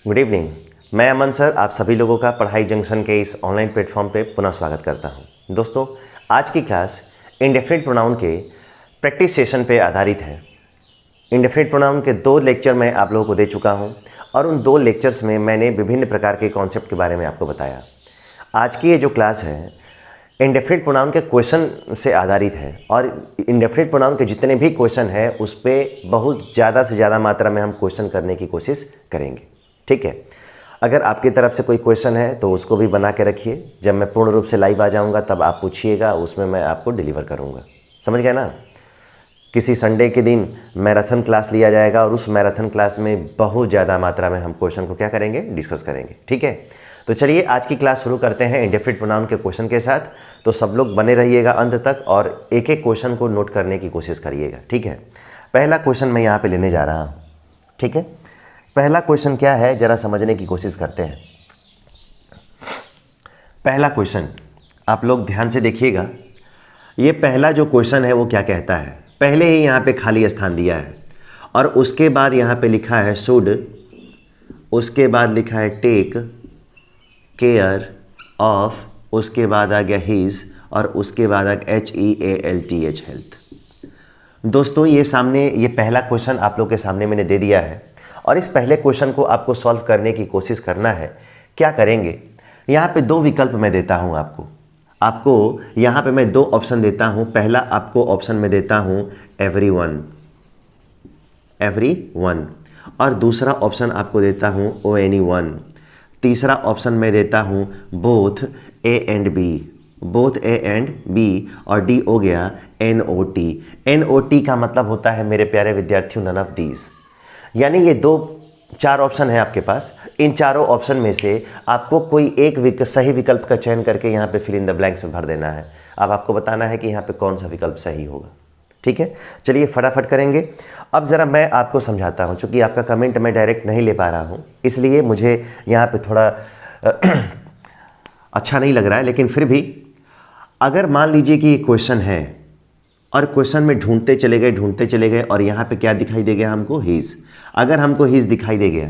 Good evening. मैं अमन sir आप सभी लोगों का पढ़ाई जंक्शन के इस ऑनलाइन प्लेटफॉर्म पे पुनः स्वागत करता हूं। दोस्तों, आज की क्लास इंडेफिनिट प्रोनाउन के प्रैक्टिस सेशन पे आधारित है। इंडेफिनिट प्रोनाउन के 2 लेक्चर मैं आप लोगों को दे चुका हूं और उन 2 लेक्चर्स में मैंने विभिन्न प्रकार के कॉन्सेप्ट के बारे में आपको बताया। आज की ये जो क्लास है इंडेफिनिट प्रोनाउन के क्वेश्चन से आधारित है और इंडेफिनिट प्रोनाउन के जितने भी क्वेश्चन हैं उस पर बहुत ज़्यादा से ज़्यादा मात्रा में हम क्वेश्चन करने की कोशिश करेंगे। ठीक है, अगर आपकी तरफ से कोई क्वेश्चन है तो उसको भी बना के रखिए। जब मैं पूर्ण रूप से लाइव आ जाऊंगा तब आप पूछिएगा, उसमें मैं आपको डिलीवर करूंगा। समझ गए ना? किसी संडे के दिन मैराथन क्लास लिया जाएगा और उस मैराथन क्लास में बहुत ज़्यादा मात्रा में हम क्वेश्चन को क्या करेंगे, डिस्कस करेंगे। ठीक है, तो चलिए आज की क्लास शुरू करते हैं इंडेफिनिट प्रोनाउन के क्वेश्चन के साथ। तो सब लोग बने रहिएगा अंत तक और एक एक क्वेश्चन को नोट करने की कोशिश करिएगा। ठीक है, पहला क्वेश्चन मैं यहाँ पे लेने जा रहा हूँ। ठीक है, पहला क्वेश्चन क्या है जरा समझने की कोशिश करते हैं। पहला क्वेश्चन आप लोग ध्यान से देखिएगा। ये पहला जो क्वेश्चन है वो क्या कहता है, पहले ही यहाँ पे खाली स्थान दिया है और उसके बाद यहाँ पे लिखा है शुड, उसके बाद लिखा है टेक केयर ऑफ, उसके बाद आ गया हीज और उसके बाद आ गया HEALTH हेल्थ। दोस्तों ये पहला क्वेश्चन आप लोग के सामने मैंने दे दिया है और इस पहले क्वेश्चन को आपको सॉल्व करने की कोशिश करना है। क्या करेंगे, यहाँ पे 2 विकल्प मैं देता हूँ आपको यहाँ पे मैं 2 ऑप्शन देता हूँ। पहला आपको ऑप्शन में देता हूँ एवरीवन और दूसरा ऑप्शन आपको देता हूँ ONE1। तीसरा ऑप्शन में देता हूँ बोथ A एंड B और D हो गया NOT का मतलब होता है मेरे प्यारे विद्यार्थियों नन ऑफ दीज। यानी ये 4 ऑप्शन है आपके पास। इन चारों ऑप्शन में से आपको कोई एक सही विकल्प का चयन करके यहाँ पे फिल इन द ब्लैंक्स में भर देना है। अब आपको बताना है कि यहाँ पे कौन सा विकल्प सही होगा। ठीक है, चलिए फटाफट करेंगे। अब ज़रा मैं आपको समझाता हूँ, चूँकि आपका कमेंट मैं डायरेक्ट नहीं ले पा रहा हूँ इसलिए मुझे यहाँ पे थोड़ा अच्छा नहीं लग रहा है। लेकिन फिर भी अगर मान लीजिए कि ये क्वेश्चन है और क्वेश्चन में ढूंढते चले गए और यहाँ पे क्या दिखाई दे गया हमको, हीज। अगर हमको हीज दिखाई दे गया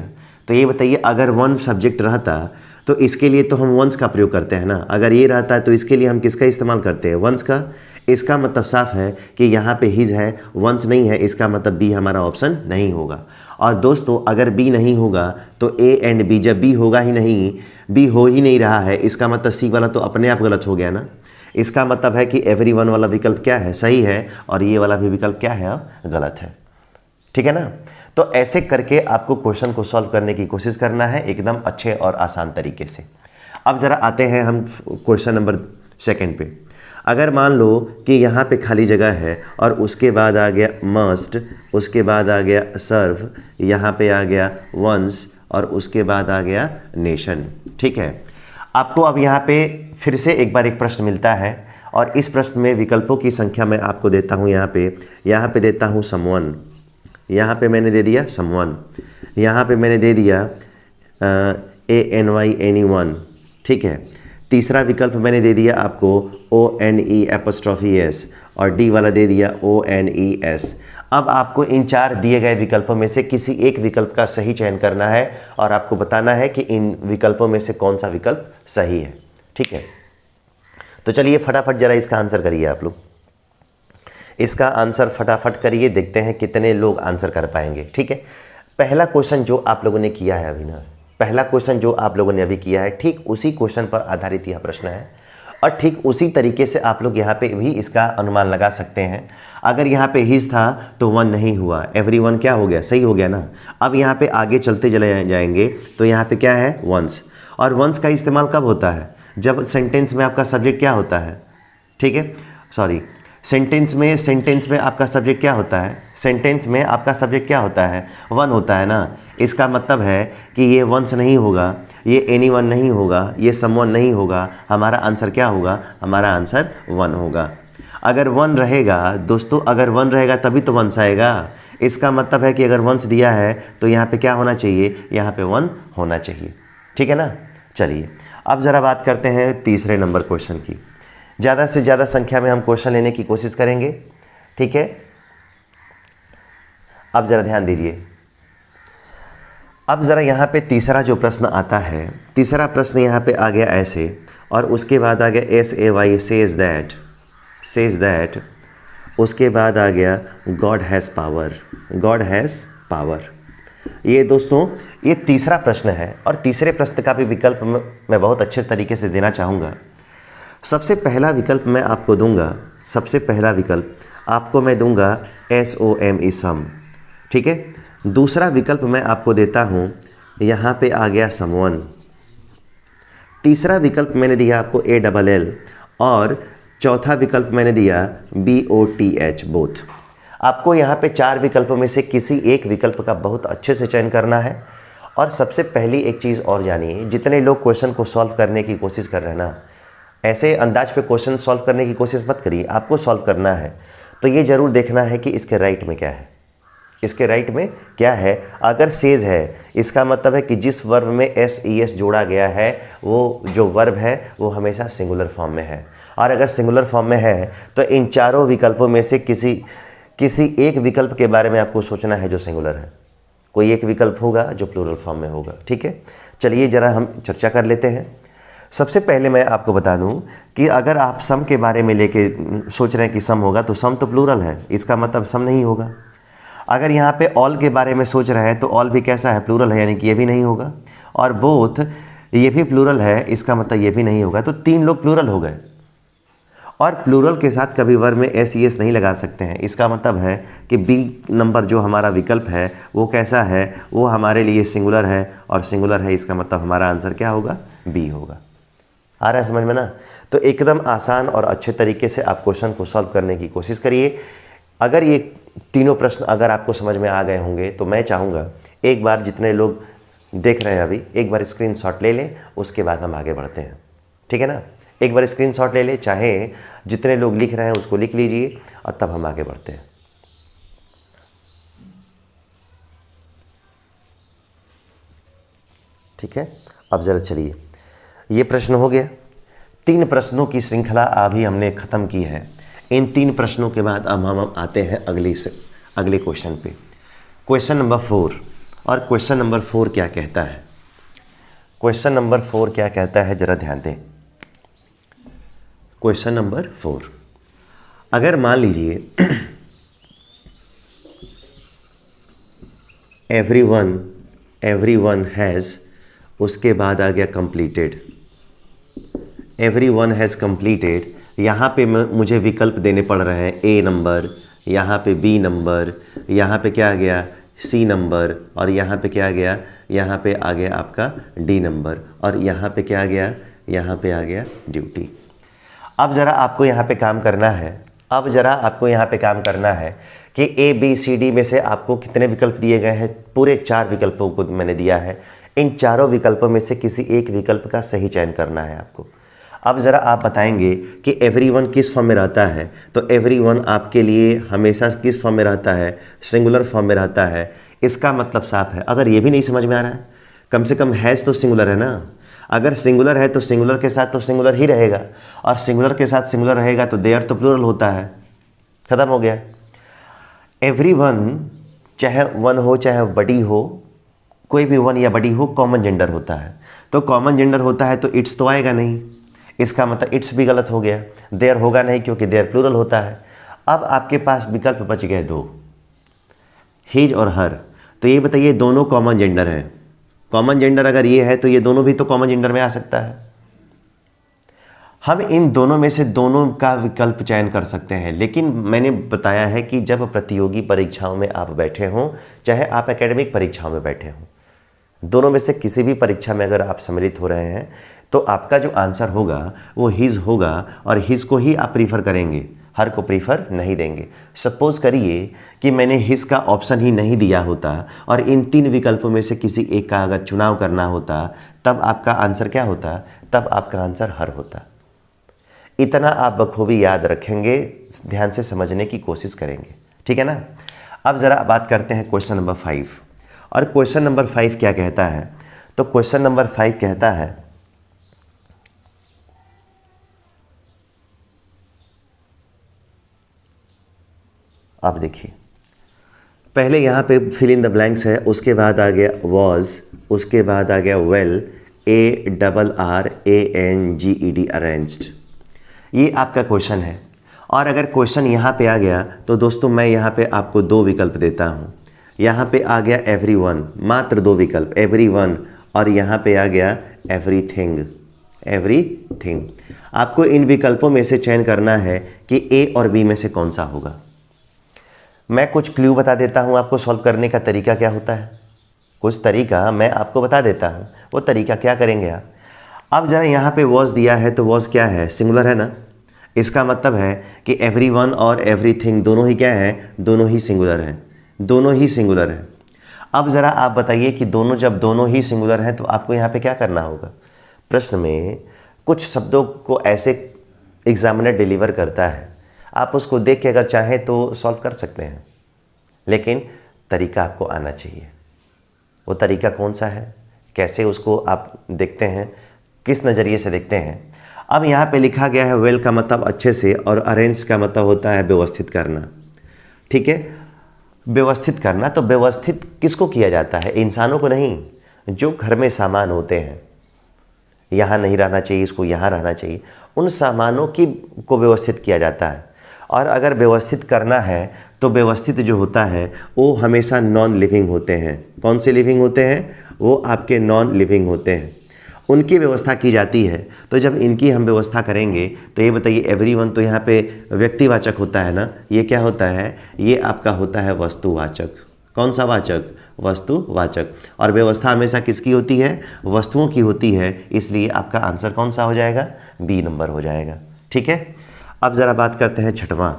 तो ये बताइए, अगर वन सब्जेक्ट रहता तो इसके लिए तो हम वंस का प्रयोग करते हैं ना। अगर ये रहता है तो इसके लिए हम किसका इस्तेमाल करते हैं, वंस का। इसका मतलब साफ है कि यहाँ पे हीज है, वंस नहीं है, इसका मतलब बी हमारा ऑप्शन नहीं होगा। और दोस्तों अगर बी नहीं होगा तो ए एंड बी, जब बी होगा ही नहीं, बी हो ही नहीं रहा है, इसका मतलब सी वाला तो अपने आप गलत हो गया ना। इसका मतलब है कि एवरीवन वाला विकल्प क्या है, सही है, और ये वाला भी विकल्प क्या है, गलत है। ठीक है ना? तो ऐसे करके आपको क्वेश्चन को सॉल्व करने की कोशिश करना है एकदम अच्छे और आसान तरीके से। अब ज़रा आते हैं हम क्वेश्चन नंबर 2 पे। अगर मान लो कि यहाँ पे खाली जगह है और उसके बाद आ गया मस्ट, उसके बाद आ गया सर्व, यहाँ पे आ गया वंस और उसके बाद आ गया नेशन। ठीक है, आपको अब यहाँ पे फिर से एक बार एक प्रश्न मिलता है और इस प्रश्न में विकल्पों की संख्या मैं आपको देता हूँ। यहाँ पे देता हूँ समवन, यहाँ पे मैंने दे दिया समवन, यहाँ पे मैंने दे दिया ANY ठीक है। तीसरा विकल्प मैंने दे दिया आपको ONE' और डी वाला दे दिया ONES। अब आपको इन 4 दिए गए विकल्पों में से किसी एक विकल्प का सही चयन करना है और आपको बताना है कि इन विकल्पों में से कौन सा विकल्प सही है। ठीक है, तो चलिए फटाफट जरा इसका आंसर करिए। आप लोग इसका आंसर फटाफट करिए, देखते हैं कितने लोग आंसर कर पाएंगे। ठीक है, पहला क्वेश्चन जो आप लोगों ने किया है अभी ना, पहला क्वेश्चन जो आप लोगों ने अभी किया है, ठीक उसी क्वेश्चन पर आधारित यह प्रश्न है और ठीक उसी तरीके से आप लोग यहाँ पे भी इसका अनुमान लगा सकते हैं। अगर यहाँ पे हिज था तो 1 नहीं हुआ, एवरीवन क्या हो गया, सही हो गया ना। अब यहाँ पे आगे चलते चले जाएंगे तो यहाँ पे क्या है, वंस। और वंस का इस्तेमाल कब होता है, जब सेंटेंस में आपका सब्जेक्ट क्या होता है। ठीक है, सॉरी, सेंटेंस में आपका सब्जेक्ट क्या होता है, सेंटेंस में आपका सब्जेक्ट क्या होता है, 1 होता है ना। इसका मतलब है कि ये वंस नहीं होगा, ये एनीवन नहीं होगा, ये समवन नहीं होगा। हमारा आंसर क्या होगा, हमारा आंसर 1 होगा। अगर 1 रहेगा दोस्तों, अगर 1 रहेगा तभी तो वंस आएगा। इसका मतलब है कि अगर वंस दिया है तो यहाँ पे क्या होना चाहिए, यहाँ पे 1 होना चाहिए। ठीक है ना? चलिए अब ज़रा बात करते हैं तीसरे नंबर क्वेश्चन की। ज़्यादा से ज़्यादा संख्या में हम क्वेश्चन लेने की कोशिश करेंगे। ठीक है, अब ज़रा ध्यान दीजिए। अब ज़रा यहाँ पे तीसरा जो प्रश्न आता है, तीसरा प्रश्न यहाँ पे आ गया ऐसे, और उसके बाद आ गया SAY सेज दैट, उसके बाद आ गया God has power, God has power. ये दोस्तों ये तीसरा प्रश्न है, और तीसरे प्रश्न का भी विकल्प मैं बहुत अच्छे तरीके से देना चाहूँगा। सबसे पहला विकल्प मैं आपको दूंगा, सबसे पहला विकल्प आपको मैं दूंगा SOM सम, ठीक है। दूसरा विकल्प मैं आपको देता हूँ, यहाँ पे आ गया समवन। तीसरा विकल्प मैंने दिया आपको ALL, और चौथा विकल्प मैंने दिया BOTH बोथ। आपको यहाँ पे चार विकल्पों में से किसी एक विकल्प का बहुत अच्छे से चयन करना है। और सबसे पहली एक चीज़ और जानिए, जितने लोग क्वेश्चन को सॉल्व करने की कोशिश कर रहे हैं ना, ऐसे अंदाज पे क्वेश्चन सॉल्व करने की कोशिश मत करिए। आपको सॉल्व करना है तो ये ज़रूर देखना है कि इसके राइट में क्या है, इसके राइट में क्या है। अगर सेज है, इसका मतलब है कि जिस वर्ब में SES जोड़ा गया है वो जो वर्ब है वो हमेशा सिंगुलर फॉर्म में है। और अगर सिंगुलर फॉर्म में है तो इन चारों विकल्पों में से किसी एक विकल्प के बारे में आपको सोचना है जो सिंगुलर है। कोई एक विकल्प होगा जो प्लूरल फॉर्म में होगा, ठीक है। चलिए ज़रा हम चर्चा कर लेते हैं। सबसे पहले मैं आपको बता दूं कि अगर आप सम के बारे में लेके सोच रहे हैं कि सम होगा तो सम तो प्लूरल है, इसका मतलब सम नहीं होगा। अगर यहाँ पे ऑल के बारे में सोच रहे हैं तो ऑल भी कैसा है, प्लूरल है, यानी कि ये भी नहीं होगा। और बोथ ये भी प्लूरल है, इसका मतलब ये भी नहीं होगा। तो तीन लोग प्लूरल हो गए। और प्लूरल के साथ कभी वर्ब में SES नहीं लगा सकते हैं। इसका मतलब है कि B नंबर जो हमारा विकल्प है वो कैसा है, वो हमारे लिए सिंगुलर है, और सिंगुलर है इसका मतलब हमारा आंसर क्या होगा, B होगा। आ रहा है समझ में ना। तो एकदम आसान और अच्छे तरीके से आप क्वेश्चन को सॉल्व करने की कोशिश करिए। अगर ये तीनों प्रश्न अगर आपको समझ में आ गए होंगे तो मैं चाहूँगा एक बार जितने लोग देख रहे हैं अभी, एक बार स्क्रीनशॉट ले लें, उसके बाद हम आगे बढ़ते हैं, ठीक है ना। एक बार स्क्रीनशॉट ले लें, चाहे जितने लोग लिख रहे हैं उसको लिख लीजिए, और तब हम आगे बढ़ते हैं। ठीक है, अब ज़रा चलिए, ये प्रश्न हो गया। तीन प्रश्नों की श्रृंखला अभी हमने ख़त्म की है। इन तीन प्रश्नों के बाद अब हम आते हैं अगले क्वेश्चन पे, क्वेश्चन नंबर 4। और क्वेश्चन नंबर 4 क्या कहता है, क्वेश्चन नंबर 4 क्या कहता है, ज़रा ध्यान दें। क्वेश्चन नंबर 4, अगर मान लीजिए एवरीवन हैज़, उसके बाद आ गया कंप्लीटेड, एवरीवन हैज़ कंप्लीटेड। यहाँ पे मुझे विकल्प देने पड़ रहे हैं, A नंबर, यहाँ पे B नंबर, यहाँ पे क्या आ गया C नंबर, और यहाँ पे क्या आ गया, यहाँ पे आ गया आपका D नंबर, और यहाँ पे क्या आ गया, यहाँ पे आ गया ड्यूटी। अब ज़रा आपको यहाँ पे काम करना है, अब ज़रा आपको यहाँ पे काम करना है कि ABCD में से आपको कितने विकल्प दिए गए हैं। पूरे 4 विकल्पों को मैंने दिया है। इन चारों विकल्पों में से किसी एक विकल्प का सही चयन करना है आपको। अब ज़रा आप बताएंगे कि एवरीवन किस फॉर्म में रहता है, तो एवरीवन आपके लिए हमेशा किस फॉर्म में रहता है, सिंगुलर फॉर्म में रहता है। इसका मतलब साफ है। अगर ये भी नहीं समझ में आ रहा है, कम से कम हैज़ तो सिंगुलर है ना। अगर सिंगुलर है तो सिंगुलर के साथ तो सिंगुलर ही रहेगा, और सिंगुलर के साथ सिंगुलर रहेगा तो देयर तो प्लूरल होता है। ख़त्म हो गया। एवरीवन चाहे वन हो चाहे बड़ी हो, कोई भी वन या बड़ी हो, कॉमन जेंडर होता है। तो कॉमन जेंडर होता है तो इट्स तो आएगा नहीं, इसका मतलब इट्स भी गलत हो गया। देयर होगा नहीं क्योंकि देयर प्लूरल होता है। अब आपके पास विकल्प बच गए 2, हिज और हर। तो ये बताइए दोनों कॉमन जेंडर हैं। कॉमन जेंडर अगर ये है तो ये दोनों भी तो कॉमन जेंडर में आ सकता है। हम इन दोनों में से दोनों का विकल्प चयन कर सकते हैं, लेकिन मैंने बताया है कि जब प्रतियोगी परीक्षाओं में आप बैठे हों, चाहे आप एकेडमिक परीक्षाओं में बैठे हों, दोनों में से किसी भी परीक्षा में अगर आप सम्मिलित हो रहे हैं तो आपका जो आंसर होगा वो हिज होगा, और हिज को ही आप प्रीफर करेंगे, हर को प्रीफर नहीं देंगे। सपोज करिए कि मैंने हिज का ऑप्शन ही नहीं दिया होता और इन 3 विकल्पों में से किसी एक का अगर चुनाव करना होता, तब आपका आंसर क्या होता, तब आपका आंसर हर होता। इतना आप बखूबी याद रखेंगे, ध्यान से समझने की कोशिश करेंगे, ठीक है ना। अब ज़रा बात करते हैं क्वेश्चन नंबर 5। और क्वेश्चन नंबर 5 क्या कहता है, तो क्वेश्चन नंबर 5 कहता है, अब देखिए पहले यहाँ पे फिल इन द ब्लैंक्स है, उसके बाद आ गया वॉज, उसके बाद आ गया वेल, ARRANGED अरेंज्ड। ये आपका क्वेश्चन है। और अगर क्वेश्चन यहाँ पे आ गया तो दोस्तों मैं यहाँ पे आपको 2 विकल्प देता हूँ। यहाँ पे आ गया एवरीवन, मात्र 2 विकल्प, एवरीवन, और यहाँ पे आ गया एवरीथिंग, एवरीथिंग। आपको इन विकल्पों में से चयन करना है कि ए और बी में से कौन सा होगा। मैं कुछ क्लू बता देता हूँ आपको, सॉल्व करने का तरीका क्या होता है। कुछ तरीका मैं आपको बता देता हूँ, वो तरीका क्या करेंगे आप। अब ज़रा यहाँ पे वॉज दिया है तो वॉज क्या है, सिंगुलर है ना। इसका मतलब है कि एवरीवन और एवरीथिंग दोनों ही क्या है, दोनों ही सिंगुलर हैं, दोनों ही सिंगुलर हैं। अब ज़रा आप बताइए कि जब दोनों ही सिंगुलर हैं तो आपको यहाँ पे क्या करना होगा। प्रश्न में कुछ शब्दों को ऐसे एग्जामिनर डिलीवर करता है, आप उसको देख के अगर चाहें तो सॉल्व कर सकते हैं, लेकिन तरीका आपको आना चाहिए। वो तरीका कौन सा है, कैसे उसको आप देखते हैं, किस नज़रिए से देखते हैं। अब यहाँ पे लिखा गया है वेल का मतलब अच्छे से, और अरेंज का मतलब होता है व्यवस्थित करना। ठीक है, व्यवस्थित करना, तो व्यवस्थित किसको किया जाता है, इंसानों को नहीं। जो घर में सामान होते हैं, यहाँ नहीं रहना चाहिए, इसको यहाँ रहना चाहिए, उन सामानों को व्यवस्थित किया जाता है। और अगर व्यवस्थित करना है तो व्यवस्थित जो होता है वो हमेशा नॉन लिविंग होते हैं। कौन से लिविंग होते हैं, वो आपके नॉन लिविंग होते हैं, उनकी व्यवस्था की जाती है। तो जब इनकी हम व्यवस्था करेंगे तो ये बताइए एवरीवन तो यहाँ पे व्यक्तिवाचक होता है ना, ये क्या होता है, ये आपका होता है वस्तुवाचक। कौन सा वाचक, वस्तुवाचक। और व्यवस्था हमेशा किसकी होती है, वस्तुओं की होती है, इसलिए आपका आंसर कौन सा हो जाएगा, बी नंबर हो जाएगा। ठीक है, अब ज़रा बात करते हैं छठवां,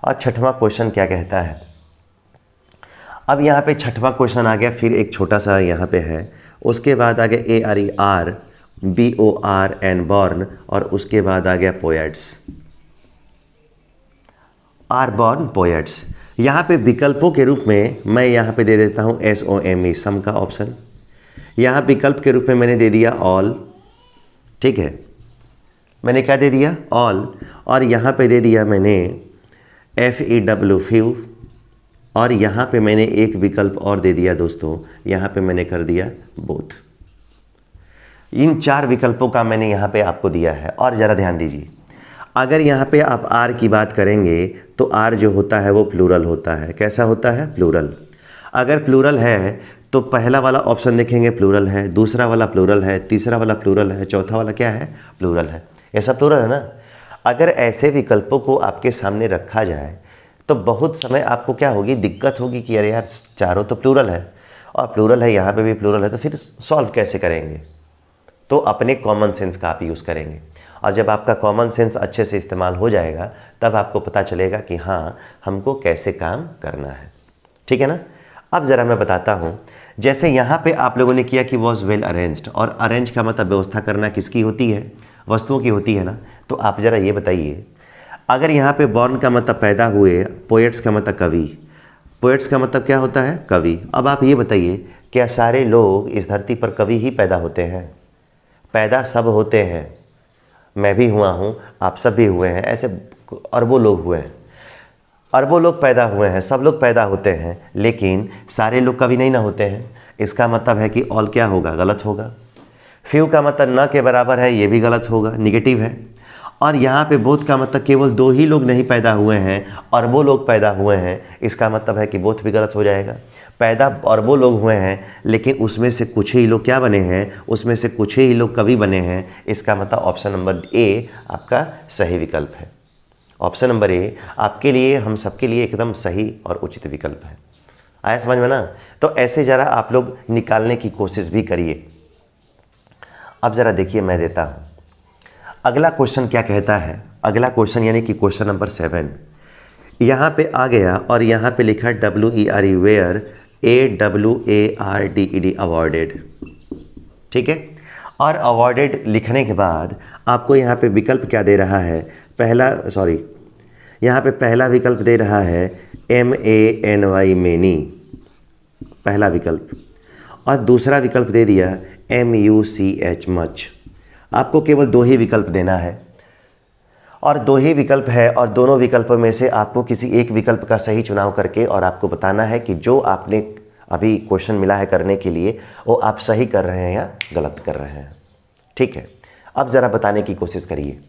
और छठवां क्वेश्चन क्या कहता है। अब यहाँ पे छठवां क्वेश्चन आ गया, फिर एक छोटा सा यहाँ पे है, उसके बाद आ गया ARERBORN बॉर्न, और उसके बाद आ गया पोएट्स, आर बॉर्न पोएट्स। यहाँ पे विकल्पों के रूप में मैं यहाँ पे दे देता हूँ SOME, सम का ऑप्शन। यहाँ विकल्प के रूप में मैंने दे दिया ऑल। ठीक है, मैंने क्या दे दिया, ऑल। और यहाँ पे दे दिया मैंने FEW, फ्यू। और यहाँ पे मैंने एक विकल्प और दे दिया दोस्तों, यहाँ पे मैंने कर दिया बोथ। इन 4 विकल्पों का मैंने यहाँ पे आपको दिया है। और ज़रा ध्यान दीजिए, अगर यहाँ पे आप आर की बात करेंगे तो आर जो होता है वो प्लूरल होता है। कैसा होता है, प्लूरल। अगर प्लूरल है तो पहला वाला ऑप्शन देखेंगे प्लूरल है, दूसरा वाला प्लूरल है, तीसरा वाला प्लूरल है, चौथा वाला क्या है, प्लूरल है। ये सब प्लूरल है ना। अगर ऐसे विकल्पों को आपके सामने रखा जाए तो बहुत समय आपको क्या होगी, दिक्कत होगी कि अरे यार चारों तो प्लूरल है, और प्लूरल है, यहाँ पे भी प्लूरल है, तो फिर सॉल्व कैसे करेंगे। तो अपने कॉमन सेंस का आप यूज़ करेंगे, और जब आपका कॉमन सेंस अच्छे से इस्तेमाल हो जाएगा तब आपको पता चलेगा कि हाँ हमको कैसे काम करना है। ठीक है ना। अब ज़रा मैं बताता हूँ, जैसे यहाँ पे आप लोगों ने किया कि वॉज वेल अरेंज्ड, और अरेंज का मतलब व्यवस्था करना किसकी होती है, वस्तुओं की होती है ना। तो आप ज़रा ये बताइए, अगर यहाँ पे बॉर्न का मतलब पैदा हुए, पोएट्स का मतलब कवि, पोएट्स का मतलब क्या होता है, कवि। अब आप ये बताइए, क्या सारे लोग इस धरती पर कवि ही पैदा होते हैं? पैदा सब होते हैं, मैं भी हुआ हूँ, आप सब भी हुए हैं, ऐसे अरबों लोग हुए हैं, अरबों लोग पैदा हुए हैं, सब लोग पैदा होते हैं, लेकिन सारे लोग कवि नहीं ना होते हैं। इसका मतलब है कि ऑल क्या होगा, गलत होगा। फ्यू का मतलब न के बराबर है, ये भी गलत होगा, निगेटिव है। और यहाँ पे बोथ का मतलब केवल 2 ही लोग नहीं पैदा हुए हैं, अरबों लोग पैदा हुए हैं, इसका मतलब है कि बोथ भी गलत हो जाएगा। पैदा अरबों लोग हुए हैं, लेकिन उसमें से कुछ ही लोग क्या बने हैं, उसमें से कुछ ही लोग कवि बने हैं, इसका मतलब ऑप्शन नंबर ए आपका सही विकल्प है। ऑप्शन नंबर ए आपके लिए, हम सबके लिए एकदम सही और उचित विकल्प है। आया समझ में ना। तो ऐसे ज़रा आप लोग निकालने की कोशिश भी करिए। अब ज़रा देखिए, मैं देता हूँ अगला क्वेश्चन क्या कहता है। अगला क्वेश्चन यानी कि क्वेश्चन नंबर 7 यहाँ पे आ गया, और यहाँ पे लिखा WERE, वेयर AWARDED, अवॉर्डेड। ठीक है, और अवॉर्डेड लिखने के बाद आपको यहाँ पे विकल्प क्या दे रहा है, यहाँ पे पहला विकल्प दे रहा है MANY, मेनी, पहला विकल्प, और दूसरा विकल्प दे दिया MUCH, मच। आपको केवल 2 ही विकल्प देना है, और दो ही विकल्प है और दोनों विकल्पों में से आपको किसी एक विकल्प का सही चुनाव करके और आपको बताना है कि जो आपने अभी क्वेश्चन मिला है करने के लिए वो आप सही कर रहे हैं या गलत कर रहे हैं। ठीक है, अब ज़रा बताने की कोशिश करिए।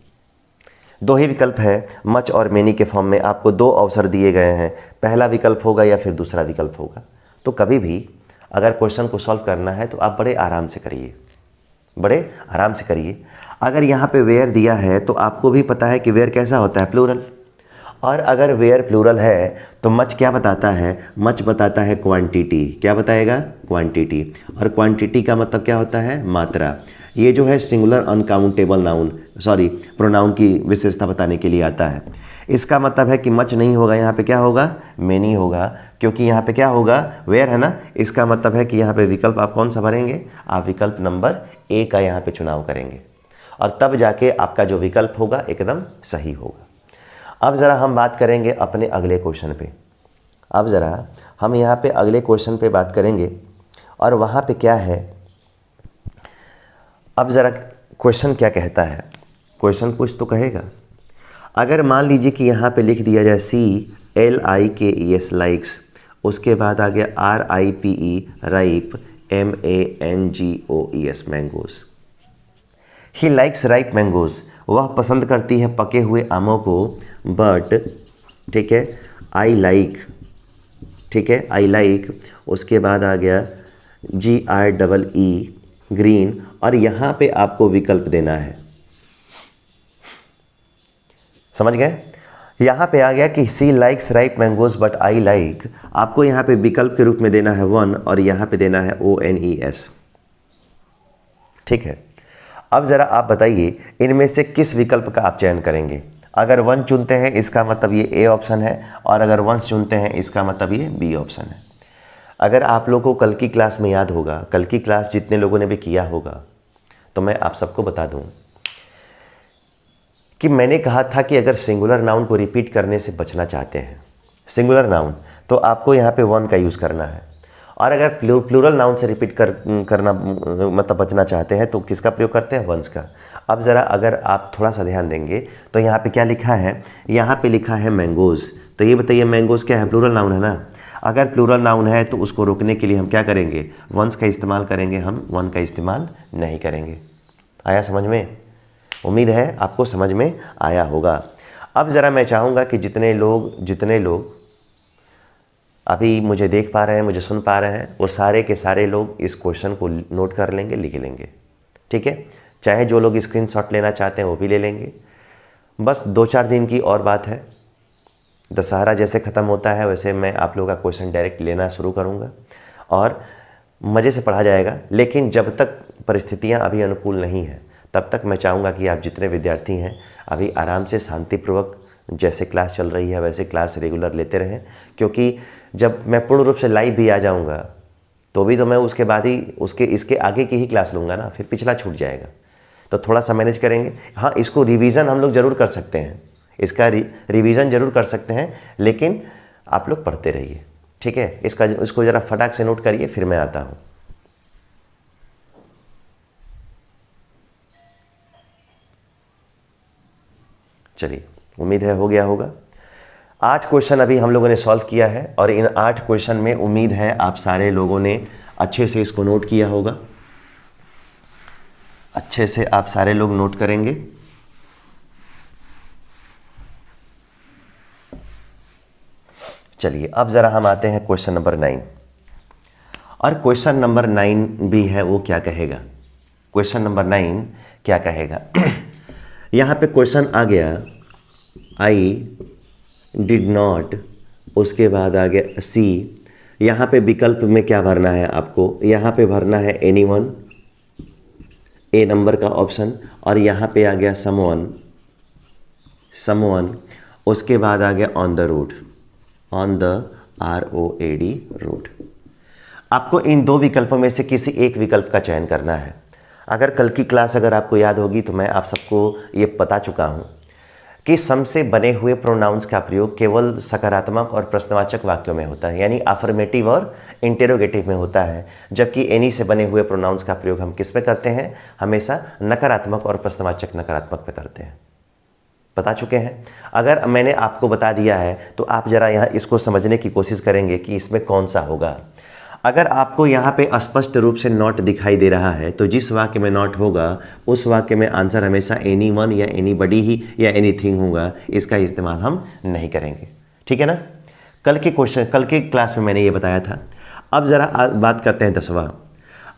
दो ही विकल्प है, मच और मेनी के फॉर्म में आपको दो अवसर दिए गए हैं, पहला विकल्प होगा या फिर दूसरा विकल्प होगा। तो कभी भी अगर क्वेश्चन को सॉल्व करना है तो आप बड़े आराम से करिए, बड़े आराम से करिए। अगर यहाँ पे वेयर दिया है तो आपको भी पता है कि वेयर कैसा होता है, प्लूरल। और अगर वेयर प्लूरल है तो मच क्या बताता है, मच बताता है क्वांटिटी। क्या बताएगा, क्वांटिटी। और क्वांटिटी का मतलब क्या होता है, मात्रा। ये जो है सिंगुलर अनकाउंटेबल नाउन प्रोनाउन की विशेषता बताने के लिए आता है। इसका मतलब है कि मच नहीं होगा, यहाँ पे क्या होगा, मेनी होगा, क्योंकि यहाँ पे क्या होगा, वेयर है ना। इसका मतलब है कि यहाँ पे विकल्प आप कौन सा भरेंगे, आप विकल्प नंबर ए का यहाँ पे चुनाव करेंगे और तब जाके आपका जो विकल्प होगा एकदम सही होगा। अब ज़रा हम बात करेंगे अपने अगले क्वेश्चन पे। अब ज़रा हम यहाँ पे अगले क्वेश्चन पे बात करेंगे और वहाँ पे क्या है। अब ज़रा क्वेश्चन क्या कहता है, क्वेश्चन कुछ तो कहेगा। अगर मान लीजिए कि यहाँ पे लिख दिया जाए CLIKES लाइक्स, उसके बाद आ गया RIPE ripe, MANGOES mangoes. He likes ripe mangoes, वह पसंद करती है पके हुए आमों को, बट ठीक है आई लाइक, ठीक है आई लाइक, उसके बाद आ गया GREE ग्रीन। और यहाँ पे आपको विकल्प देना है, समझ गए। यहाँ पे आ गया कि she likes ripe mangoes but I like, आपको यहाँ पे विकल्प के रूप में देना है 1 और यहाँ पे देना है ONES। ठीक है, अब ज़रा आप बताइए इनमें से किस विकल्प का आप चयन करेंगे। अगर 1 चुनते हैं इसका मतलब ये A ऑप्शन है, और अगर 1 चुनते हैं इसका मतलब ये B ऑप्शन है। अगर आप लोगों को कल की क्लास में याद होगा, कल की क्लास जितने लोगों ने भी किया होगा, तो मैं आप सबको बता दूं कि मैंने कहा था कि अगर सिंगुलर नाउन को रिपीट करने से बचना चाहते हैं, सिंगुलर नाउन, तो आपको यहाँ पे 1 का यूज़ करना है। और अगर प्लूरल नाउन से रिपीट करना मतलब बचना चाहते हैं तो किसका प्रयोग करते हैं, 1s का। अब ज़रा अगर आप थोड़ा सा ध्यान देंगे तो यहाँ पे क्या लिखा है, यहाँ पे लिखा है मैंगोज़। तो ये बताइए मैंगोज़ क्या है, प्लूरल नाउन है ना। अगर प्लूरल नाउन है तो उसको रोकने के लिए हम क्या करेंगे, 1s का इस्तेमाल करेंगे, हम 1 का इस्तेमाल नहीं करेंगे। आया समझ में, उम्मीद है आपको समझ में आया होगा। अब ज़रा मैं चाहूँगा कि जितने लोग अभी मुझे देख पा रहे हैं, मुझे सुन पा रहे हैं, वो सारे के सारे लोग इस क्वेश्चन को नोट कर लेंगे, लिख लेंगे। ठीक है, चाहे जो लोग स्क्रीनशॉट लेना चाहते हैं वो भी ले लेंगे। बस 2-4 दिन की और बात है, दशहरा जैसे ख़त्म होता है वैसे मैं आप लोगों का क्वेश्चन डायरेक्ट लेना शुरू करूँगा और मज़े से पढ़ा जाएगा। लेकिन जब तक परिस्थितियाँ अभी अनुकूल नहीं हैं तब तक मैं चाहूँगा कि आप जितने विद्यार्थी हैं अभी आराम से शांतिपूर्वक जैसे क्लास चल रही है वैसे क्लास रेगुलर लेते रहें, क्योंकि जब मैं पूर्ण रूप से लाइव भी आ जाऊँगा तो भी तो मैं उसके बाद ही इसके आगे की ही क्लास लूँगा ना, फिर पिछला छूट जाएगा। तो थोड़ा सा मैनेज करेंगे। हाँ, इसको रिवीजन हम लोग ज़रूर कर सकते हैं, इसका रिवीजन ज़रूर कर सकते हैं, लेकिन आप लोग पढ़ते रहिए। ठीक है, इसको ज़रा फटाक से नोट करिए, फिर मैं आता हूँ। चलिए, उम्मीद है हो गया होगा। 8 क्वेश्चन अभी हम लोगों ने सॉल्व किया है और इन 8 क्वेश्चन में उम्मीद है आप सारे लोगों ने अच्छे से इसको नोट किया होगा, अच्छे से आप सारे लोग नोट करेंगे। चलिए, अब ज़रा हम आते हैं क्वेश्चन नंबर 9। और क्वेश्चन नंबर 9 भी है, वो क्या कहेगा, क्वेश्चन नंबर 9 क्या कहेगा। यहाँ पे क्वेश्चन आ गया आई डिड नॉट, उसके बाद आ गया सी। यहाँ पे विकल्प में क्या भरना है आपको, यहाँ पे भरना है एनीवन, ए नंबर का ऑप्शन, और यहाँ पे आ गया समवन, उसके बाद आ गया on the road, on the ROAD road. आपको इन 2 विकल्पों में से किसी एक विकल्प का चयन करना है। अगर कल की क्लास अगर आपको याद होगी तो मैं आप सबको ये बता चुका हूँ कि सम से बने हुए प्रोनाउंस का प्रयोग केवल सकारात्मक और प्रश्नवाचक वाक्यों में होता है, यानी अफर्मेटिव और इंटेरोगेटिव में होता है, जबकि एनी से बने हुए प्रोनाउंस का प्रयोग हम किस में करते हैं, हमेशा नकारात्मक और प्रश्नवाचक नकारात्मक में करते हैं। बता चुके हैं। अगर मैंने आपको बता दिया है तो आप ज़रा यहाँ इसको समझने की कोशिश करेंगे कि इसमें कौन सा होगा। अगर आपको यहाँ पे स्पष्ट रूप से नॉट दिखाई दे रहा है तो जिस वाक्य में नॉट होगा उस वाक्य में आंसर हमेशा एनीवन या एनीबडी ही या एनीथिंग होगा, इसका इस्तेमाल हम नहीं करेंगे। ठीक है ना। कल के क्लास में मैंने ये बताया था। अब ज़रा बात करते हैं 10वां।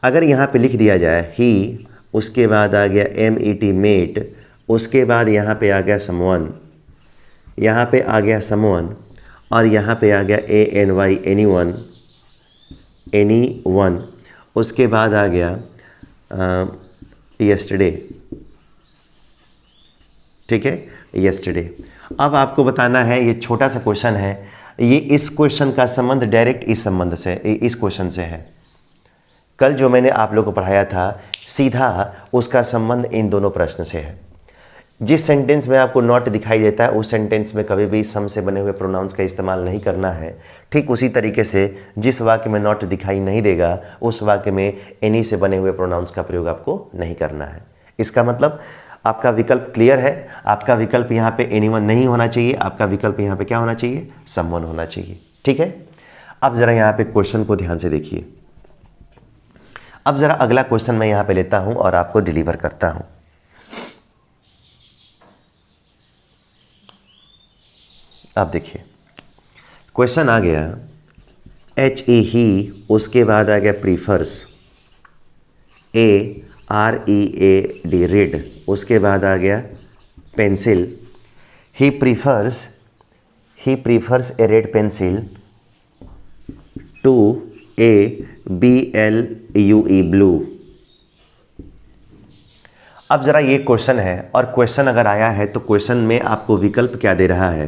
अगर यहाँ पे लिख दिया जाए ही, उसके बाद आ गया MET मेट, उसके बाद यहाँ पे आ गया समवन, यहाँ पे आ गया समवन, और यहाँ पे आ गया ANY एनीवन, एनीवन, उसके बाद आ गया यस्टरडे। ठीक है, यस्टरडे। अब आपको बताना है, ये छोटा सा क्वेश्चन है, ये इस क्वेश्चन का संबंध डायरेक्ट इस क्वेश्चन से है। कल जो मैंने आप लोगों को पढ़ाया था सीधा उसका संबंध इन दोनों प्रश्न से है। जिस सेंटेंस में आपको नॉट दिखाई देता है उस सेंटेंस में कभी भी सम से बने हुए प्रोनाउंस का इस्तेमाल नहीं करना है। ठीक उसी तरीके से जिस वाक्य में नॉट दिखाई नहीं देगा उस वाक्य में एनी से बने हुए प्रोनाउंस का प्रयोग आपको नहीं करना है। इसका मतलब आपका विकल्प क्लियर है। आपका विकल्प यहाँ पे एनीवन नहीं होना चाहिए, आपका विकल्प यहाँ पे क्या होना चाहिए, समवन होना चाहिए। ठीक है। अब ज़रा यहाँ पे क्वेश्चन को ध्यान से देखिए। अब ज़रा अगला क्वेश्चन मैं यहाँ पे लेता हूँ और आपको डिलीवर करता हूँ। अब देखिए क्वेश्चन आ गया HE ही, उसके बाद आ गया प्रीफर्स, AREAD रीड, उसके बाद आ गया pencil, he prefers a red pencil to BLUE blue. अब ज़रा ये क्वेश्चन है और क्वेश्चन अगर आया है तो क्वेश्चन में आपको विकल्प क्या दे रहा है।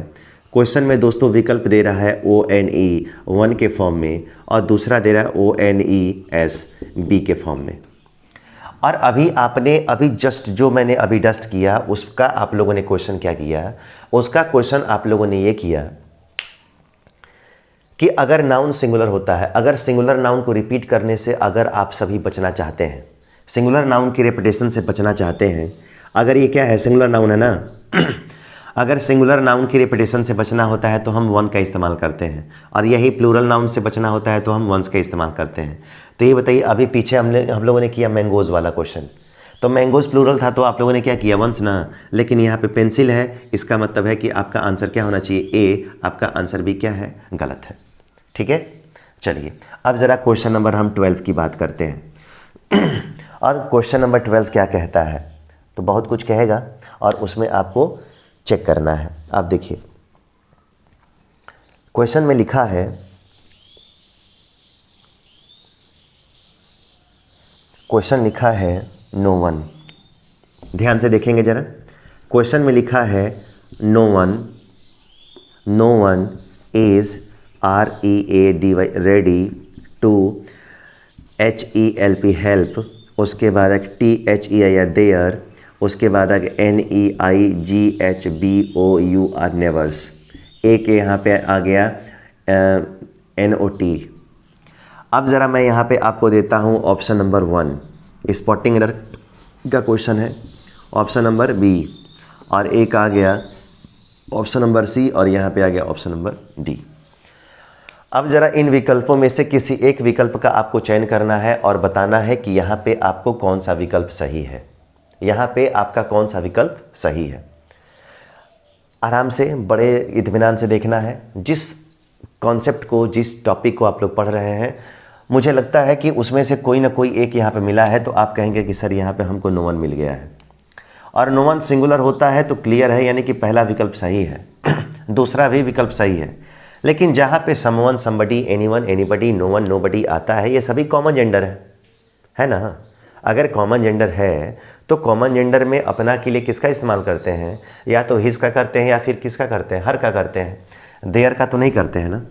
क्वेश्चन में दोस्तों विकल्प दे रहा है ONE 1 के फॉर्म में और दूसरा दे रहा है ONES B के फॉर्म में। और अभी जस्ट जो मैंने अभी डस्ट किया उसका आप लोगों ने क्वेश्चन क्या किया, उसका क्वेश्चन आप लोगों ने ये किया कि अगर नाउन सिंगुलर होता है, अगर सिंगुलर नाउन को रिपीट करने से अगर आप सभी बचना चाहते हैं, सिंगुलर नाउन की रेपिटेशन से बचना चाहते हैं, अगर ये क्या है सिंगुलर नाउन है ना अगर सिंगुलर नाउन की रेपिटेशन से बचना होता है तो हम वन का इस्तेमाल करते हैं, और यही प्लूरल नाउन से बचना होता है तो हम वंस का इस्तेमाल करते हैं। तो ये बताइए, अभी पीछे हम लोगों ने किया मैंगोज़ वाला क्वेश्चन, तो मैंगोज़ प्लूरल था तो आप लोगों ने क्या किया, वंस ना, लेकिन यहाँ पे पेंसिल है, इसका मतलब है कि आपका आंसर क्या होना चाहिए, ए, आपका आंसर भी क्या है, गलत है। ठीक है। चलिए अब ज़रा क्वेश्चन नंबर हम 12 की बात करते हैं और क्वेश्चन नंबर 12 क्या कहता है, तो बहुत कुछ कहेगा और उसमें आपको चेक करना है। आप देखिए क्वेश्चन में लिखा है, क्वेश्चन लिखा है नो वन। ध्यान से देखेंगे जरा, क्वेश्चन में लिखा है no one is READY ready to HELP help, उसके बाद THEIR देयर, उसके बाद NEIGHBOUR नेवर्स, ए के यहाँ पे आ गया NOT। अब ज़रा मैं यहाँ पे आपको देता हूँ ऑप्शन नंबर 1, स्पॉटिंग एरर का क्वेश्चन है, ऑप्शन नंबर B, और एक आ गया ऑप्शन नंबर C, और यहाँ पे आ गया ऑप्शन नंबर D। अब ज़रा इन विकल्पों में से किसी एक विकल्प का आपको चयन करना है और बताना है कि यहाँ पे आपको कौन सा विकल्प सही है, यहाँ पे आपका कौन सा विकल्प सही है। आराम से बड़े इत्मीनान से देखना है। जिस कॉन्सेप्ट को, जिस टॉपिक को आप लोग पढ़ रहे हैं, मुझे लगता है कि उसमें से कोई ना कोई एक यहाँ पे मिला है तो आप कहेंगे कि सर यहाँ पे हमको नो वन मिल गया है, और नो वन सिंगुलर होता है तो क्लियर है, यानी कि पहला विकल्प सही है दूसरा भी विकल्प सही है। लेकिन जहाँ पे someone, somebody, anyone, anybody, no one, nobody आता है, ये सभी कॉमन जेंडर है ना। अगर कॉमन जेंडर है तो कॉमन जेंडर में अपना के लिए किसका इस्तेमाल करते हैं, या तो हिज का करते हैं या फिर किसका करते हैं, हर का करते हैं, देयर का तो नहीं करते हैं ना।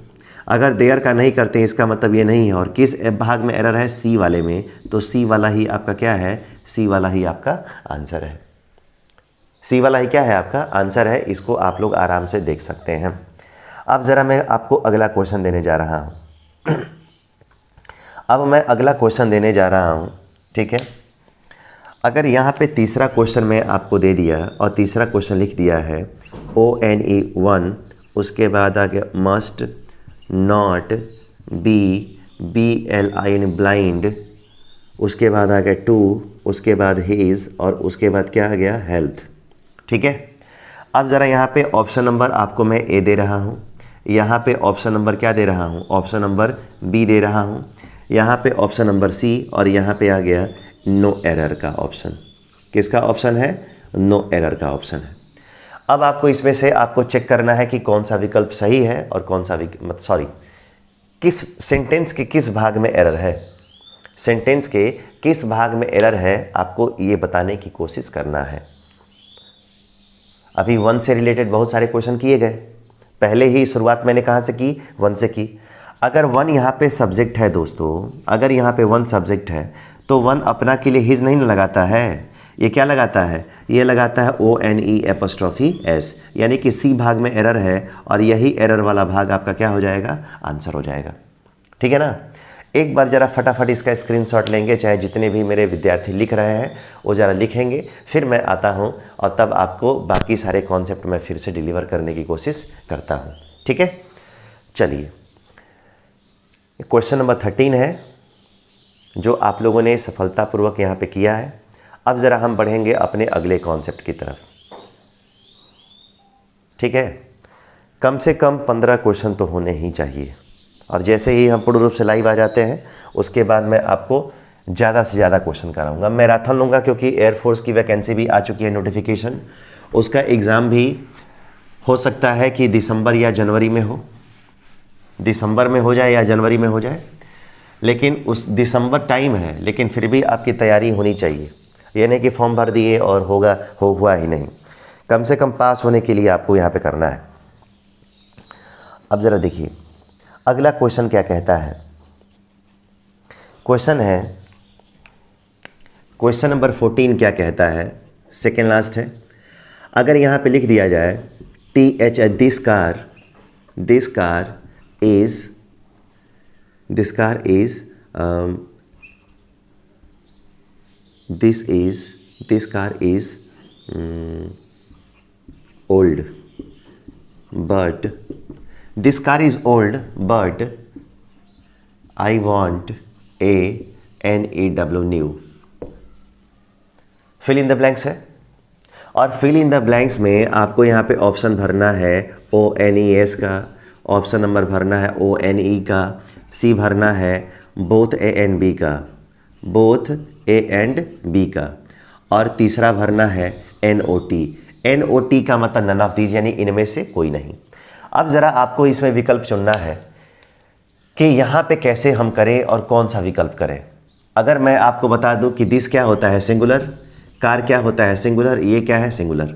अगर देयर का नहीं करते हैं इसका मतलब ये नहीं है। और किस भाग में एरर है, सी वाले में, तो सी वाला ही आपका क्या है, सी वाला ही आपका आंसर है, सी वाला ही क्या है, आपका आंसर है। इसको आप लोग आराम से देख सकते हैं। अब ज़रा मैं आपको अगला क्वेश्चन देने जा रहा हूँ अब मैं अगला क्वेश्चन देने जा रहा हूँ, ठीक है। अगर यहाँ पे तीसरा क्वेश्चन मैं आपको दे दिया और तीसरा क्वेश्चन लिख दिया है ONE1, उसके बाद आ गया मस्ट नॉट बी BLI यानी ब्लाइंड, उसके बाद आ गया टू, उसके बाद हिज और उसके बाद क्या आ गया हेल्थ। ठीक है, अब ज़रा यहाँ पे ऑप्शन नंबर आपको मैं ए दे रहा हूँ, यहाँ पे ऑप्शन नंबर क्या दे रहा हूँ, ऑप्शन नंबर बी दे रहा हूँ, यहाँ पे ऑप्शन नंबर सी और यहाँ पे आ गया नो एरर का ऑप्शन। किसका ऑप्शन है? नो एरर का ऑप्शन है। अब आपको इसमें से आपको चेक करना है कि कौन सा विकल्प सही है और कौन सा किस सेंटेंस के किस भाग में एरर है, सेंटेंस के किस भाग में एरर है, आपको ये बताने की कोशिश करना है। अभी वन से रिलेटेड बहुत सारे क्वेश्चन किए गए, पहले ही शुरुआत मैंने कहाँ से की? वन से की। अगर वन यहाँ पे सब्जेक्ट है दोस्तों, अगर यहाँ पे वन सब्जेक्ट है तो वन अपना के लिए हिज नहीं लगाता है, ये क्या लगाता है? ये लगाता है ONE', यानी कि सी भाग में एरर है और यही एरर वाला भाग आपका क्या हो जाएगा? आंसर हो जाएगा। ठीक है ना? एक बार ज़रा फटाफट इसका स्क्रीनशॉट लेंगे, चाहे जितने भी मेरे विद्यार्थी लिख रहे हैं वो ज़रा लिखेंगे, फिर मैं आता हूँ और तब आपको बाकी सारे कॉन्सेप्ट मैं फिर से डिलीवर करने की कोशिश करता हूँ। ठीक है, चलिए क्वेश्चन नंबर 13 है जो आप लोगों ने सफलतापूर्वक यहाँ पे किया है। अब ज़रा हम बढ़ेंगे अपने अगले कॉन्सेप्ट की तरफ। ठीक है, कम से कम 15 क्वेश्चन तो होने ही चाहिए और जैसे ही हम पूर्ण रूप से लाइव आ जाते हैं उसके बाद मैं आपको ज़्यादा से ज़्यादा क्वेश्चन कराऊंगा। मैराथन लूँगा क्योंकि एयरफोर्स की वैकेंसी भी आ चुकी है, नोटिफिकेशन, उसका एग्ज़ाम भी हो सकता है कि दिसंबर या जनवरी में हो, दिसंबर में हो जाए या जनवरी में हो जाए, लेकिन उस दिसंबर टाइम है, लेकिन फिर भी आपकी तैयारी होनी चाहिए। ये नहीं कि फॉर्म भर दिए और हुआ ही नहीं, कम से कम पास होने के लिए आपको यहाँ पे करना है। अब ज़रा देखिए अगला क्वेश्चन क्या कहता है। क्वेश्चन है क्वेश्चन नंबर 14 क्या कहता है, सेकेंड लास्ट है। अगर यहाँ पे लिख दिया जाए this car is old but this car is old but I want a new new। Fill in the blanks है और फिल इन द ब्लैंक्स में आपको यहाँ पे ऑप्शन भरना है ONES का, ऑप्शन नंबर भरना है ONE का, सी भरना है बोथ A and B का और तीसरा भरना है NOT का मतलब नन ऑफ दीज, यानी इनमें से कोई नहीं। अब ज़रा आपको इसमें विकल्प चुनना है कि यहाँ पे कैसे हम करें और कौन सा विकल्प करें। अगर मैं आपको बता दूं कि दिस क्या होता है सिंगुलर, कार क्या होता है सिंगुलर, ये क्या है सिंगुलर।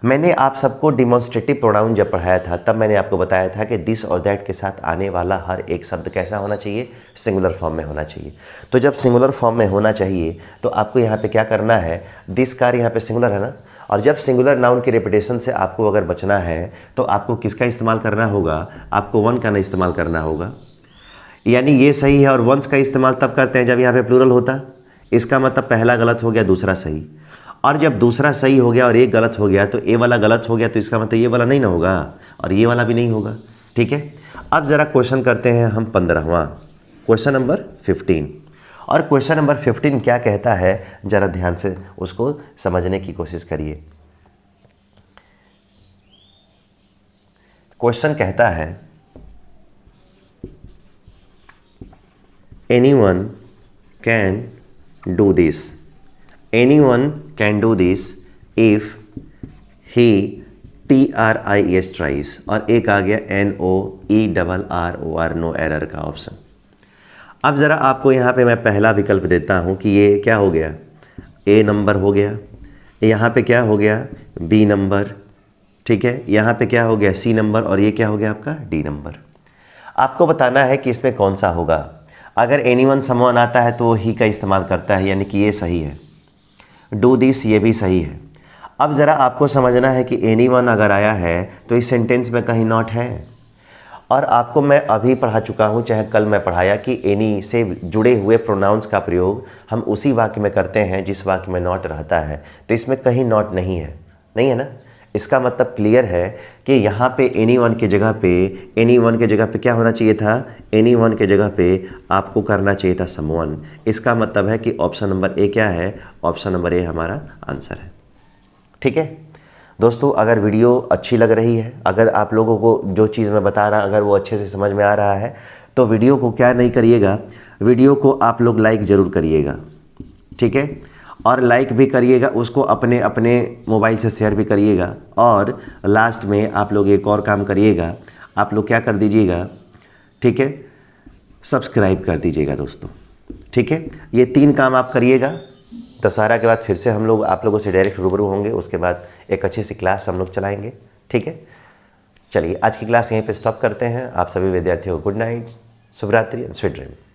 मैंने आप सबको डिमॉन्स्ट्रेटिव प्रोनाउन जब पढ़ाया था तब मैंने आपको बताया था कि दिस और दैट के साथ आने वाला हर एक शब्द कैसा होना चाहिए? सिंगुलर फॉर्म में होना चाहिए। तो जब सिंगुलर फॉर्म में होना चाहिए तो आपको यहाँ पे क्या करना है, दिस कार यहाँ पे सिंगुलर है ना, और जब सिंगुलर नाउन के रिपीटेशन से आपको अगर बचना है तो आपको किसका इस्तेमाल करना होगा? आपको वन का ना इस्तेमाल करना होगा। यानी ये सही है और वंस का इस्तेमाल तब करते हैं जब यहाँ पे प्लूरल होता, इसका मतलब पहला गलत हो गया दूसरा सही, और जब दूसरा सही हो गया और एक गलत हो गया तो ए वाला गलत हो गया तो इसका मतलब ये वाला नहीं ना होगा और ये वाला भी नहीं होगा। ठीक है, अब ज़रा क्वेश्चन करते हैं हम 15वां, क्वेश्चन नंबर 15। और क्वेश्चन नंबर 15 क्या कहता है ज़रा ध्यान से उसको समझने की कोशिश करिए। क्वेश्चन कहता है anyone can do this if he tries, और एक आ गया NOERROR नो एरर का ऑप्शन। अब ज़रा आपको यहाँ पे मैं पहला विकल्प देता हूँ कि ये क्या हो गया, A नंबर हो गया, यहाँ पे क्या हो गया B नंबर, ठीक है, यहाँ पे क्या हो गया C नंबर और ये क्या हो गया आपका D नंबर। आपको बताना है कि इसमें कौन सा होगा। अगर एनीवन समवन आता है तो वो ही का इस्तेमाल करता है, यानी कि ये सही है। डू दिस ये भी सही है। अब ज़रा आपको समझना है कि एनीवन अगर आया है तो इस सेंटेंस में कहीं नॉट है, और आपको मैं अभी पढ़ा चुका हूँ, चाहे कल मैं पढ़ाया, कि एनी से जुड़े हुए प्रोनाउंस का प्रयोग हम उसी वाक्य में करते हैं जिस वाक्य में नॉट रहता है। तो इसमें कहीं नॉट नहीं है ना। इसका मतलब क्लियर है कि यहाँ पे एनी वन के जगह पे क्या होना चाहिए था, एनी वन के जगह पे आपको करना चाहिए था समवन। इसका मतलब है कि ऑप्शन नंबर ए क्या है, ऑप्शन नंबर ए हमारा आंसर है। ठीक है दोस्तों, अगर वीडियो अच्छी लग रही है, अगर आप लोगों को जो चीज़ मैं बता रहा अगर वो अच्छे से समझ में आ रहा है, तो वीडियो को क्या नहीं करिएगा, वीडियो को आप लोग लाइक ज़रूर करिएगा। ठीक है, और लाइक भी करिएगा, उसको अपने अपने मोबाइल से शेयर भी करिएगा। और लास्ट में आप लोग एक और काम करिएगा, आप लोग क्या कर दीजिएगा, ठीक है, सब्सक्राइब कर दीजिएगा दोस्तों। ठीक है, ये 3 काम आप करिएगा। दशहरा के बाद फिर से हम लोग आप लोगों से डायरेक्ट रूबरू होंगे, उसके बाद एक अच्छी सी क्लास हम लोग चलाएंगे। ठीक है, चलिए आज की क्लास यहीं पे स्टॉप करते हैं। आप सभी विद्यार्थियों को गुड नाइट, शुभ रात्रि एंड स्वीट ड्रीम।